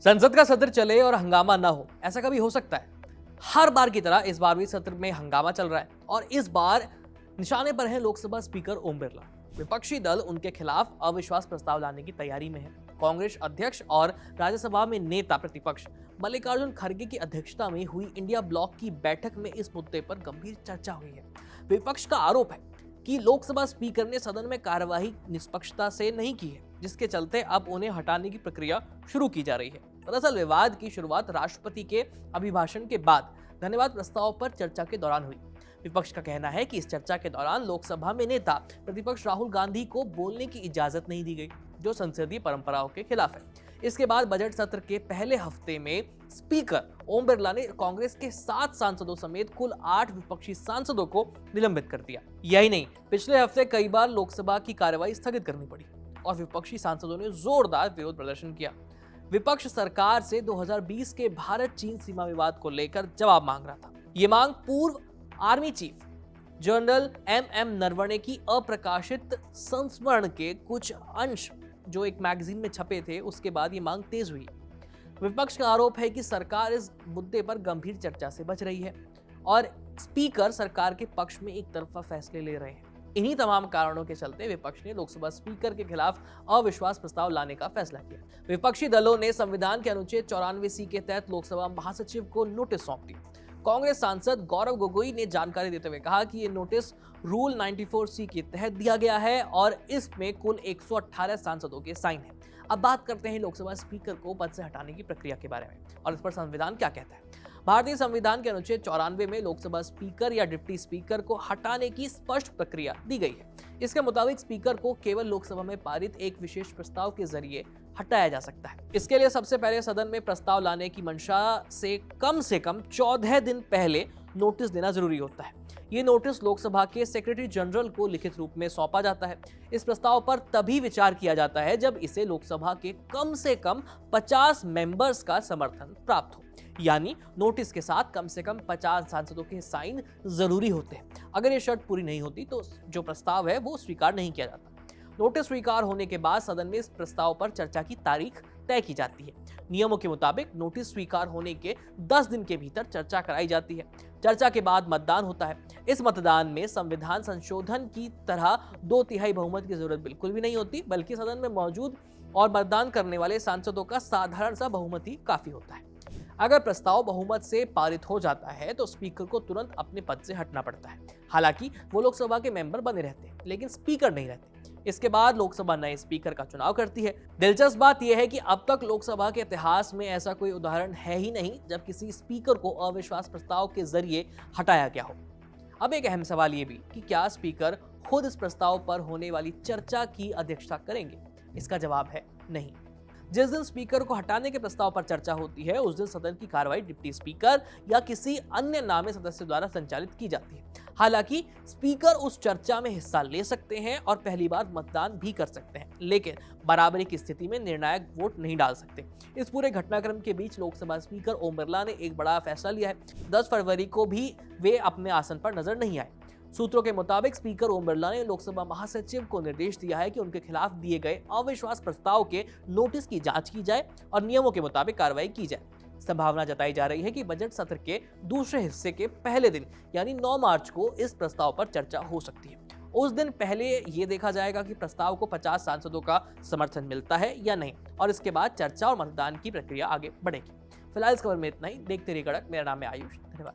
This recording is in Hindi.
संसद का सत्र चले और हंगामा ना हो, ऐसा कभी हो सकता है? हर बार की तरह इस बार भी सत्र में हंगामा चल रहा है और इस बार निशाने पर है लोकसभा स्पीकर ओम बिरला। विपक्षी दल उनके खिलाफ अविश्वास प्रस्ताव लाने की तैयारी में है। कांग्रेस अध्यक्ष और राज्यसभा में नेता प्रतिपक्ष मल्लिकार्जुन खड़गे की अध्यक्षता में हुई इंडिया ब्लॉक की बैठक में इस मुद्दे पर गंभीर चर्चा हुई है। विपक्ष का आरोप है कि लोकसभा स्पीकर ने सदन में कार्यवाही निष्पक्षता से नहीं की है, जिसके चलते अब उन्हें हटाने की प्रक्रिया शुरू की जा रही है। दरअसल विवाद की शुरुआत राष्ट्रपति के अभिभाषण के बाद धन्यवाद प्रस्ताव पर चर्चा के दौरान हुई। विपक्ष का कहना है कि इस चर्चा के दौरान लोकसभा में नेता प्रतिपक्ष राहुल गांधी को बोलने की इजाजत नहीं दी गई, जो संसदीय परंपराओं के खिलाफ है। इसके बाद बजट सत्र के पहले हफ्ते में स्पीकर ओम बिरला ने कांग्रेस के 7 सांसदों समेत कुल 8 विपक्षी सांसदों को निलंबित कर दिया। यही नहीं, पिछले हफ्ते कई बार लोकसभा की कार्यवाही स्थगित करनी पड़ी और विपक्षी सांसदों ने जोरदार विरोध प्रदर्शन किया। विपक्ष सरकार से 2020 के भारत चीन सीमा विवाद को लेकर जवाब मांग रहा था। ये मांग पूर्व army chief general M Naravane की अप्रकाशित संस्मरण के कुछ अंश जो एक मैगजीन में छपे थे, उसके बाद ये मांग तेज हुई। विपक्ष का आरोप है कि सरकार इस मुद्दे पर गंभीर चर्चा से बच रही है और स्पीकर सरकार के पक्ष में एक तरफा फैसले ले रहे हैं। इन्हीं तमाम कारणों के चलते विपक्ष ने लोकसभा स्पीकर के खिलाफ अविश्वास प्रस्ताव लाने का फैसला किया। विपक्षी दलों ने संविधान के अनुच्छेद 94C के तहत लोकसभा महासचिव को नोटिस सौंप दी। कांग्रेस सांसद गौरव गोगोई ने जानकारी देते हुए कहा कि ये नोटिस रूल 94C के तहत दिया गया है और इसमें कुल 118 सांसदों के साइन हैं। अब बात करते हैं लोकसभा स्पीकर को पद से हटाने की प्रक्रिया के बारे में और इस पर संविधान क्या कहता है। भारतीय संविधान के अनुच्छेद 94 में लोकसभा स्पीकर या डिप्टी स्पीकर को हटाने की स्पष्ट प्रक्रिया दी गई है। इसके मुताबिक स्पीकर को केवल लोकसभा में पारित एक विशेष प्रस्ताव के जरिए हटाया जा सकता है। इसके लिए सबसे पहले सदन में प्रस्ताव लाने की मंशा से कम 14 दिन पहले नोटिस देना जरूरी होता है। ये नोटिस लोकसभा के सेक्रेटरी जनरल को लिखित रूप में सौंपा जाता है। इस प्रस्ताव पर तभी विचार किया जाता है जब इसे लोकसभा के कम से कम 50 मेंबर्स का समर्थन प्राप्त हो, यानी नोटिस के साथ कम से कम 50 सांसदों के साइन जरूरी होते हैं। अगर ये शर्त पूरी नहीं होती तो जो प्रस्ताव है वो स्वीकार नहीं किया जाता। नोटिस स्वीकार होने के बाद सदन में इस प्रस्ताव पर चर्चा की तारीख तय की जाती है। नियमों के मुताबिक नोटिस स्वीकार होने के 10 दिन के भीतर चर्चा कराई जाती है। चर्चा के बाद मतदान होता है। इस मतदान में संविधान संशोधन की तरह 2/3 बहुमत की जरूरत बिल्कुल भी नहीं होती, बल्कि सदन में मौजूद और मतदान करने वाले सांसदों का साधारण सा बहुमत ही काफी होता है। अगर प्रस्ताव बहुमत से पारित हो जाता है तो स्पीकर को तुरंत अपने पद से हटना पड़ता है। हालांकि वो लोकसभा के मेंबर बने रहते हैं, लेकिन स्पीकर नहीं रहते। इसके बाद लोकसभा नए स्पीकर का चुनाव करती है। दिलचस्प बात यह है कि अब तक लोकसभा के इतिहास में ऐसा कोई उदाहरण है ही नहीं जब किसी स्पीकर को अविश्वास प्रस्ताव के जरिए हटाया गया हो। अब एक अहम सवाल ये भी कि क्या स्पीकर खुद इस प्रस्ताव पर होने वाली चर्चा की अध्यक्षता करेंगे? इसका जवाब है नहीं। जिस दिन स्पीकर को हटाने के प्रस्ताव पर चर्चा होती है, उस दिन सदन की कार्रवाई डिप्टी स्पीकर या किसी अन्य नामे सदस्य द्वारा संचालित की जाती है। हालांकि स्पीकर उस चर्चा में हिस्सा ले सकते हैं और पहली बार मतदान भी कर सकते हैं, लेकिन बराबरी की स्थिति में निर्णायक वोट नहीं डाल सकते। इस पूरे घटनाक्रम के बीच लोकसभा स्पीकर ओम बिरला ने एक बड़ा फैसला लिया है। 10 फरवरी को भी वे अपने आसन पर नजर नहीं आए। सूत्रों के मुताबिक स्पीकर ओम बिरला ने लोकसभा महासचिव को निर्देश दिया है कि उनके खिलाफ दिए गए अविश्वास प्रस्ताव के नोटिस की जांच की जाए और नियमों के मुताबिक कार्रवाई की जाए। संभावना जताई जा रही है कि बजट सत्र के दूसरे हिस्से के पहले दिन यानी 9 मार्च को इस प्रस्ताव पर चर्चा हो सकती है। उस दिन पहले ये देखा जाएगा कि प्रस्ताव को 50 सांसदों का समर्थन मिलता है या नहीं और इसके बाद चर्चा और मतदान की प्रक्रिया आगे बढ़ेगी। फिलहाल इस खबर में इतना ही। देखते रहिए कड़क। मेरा नाम है आयुष। धन्यवाद।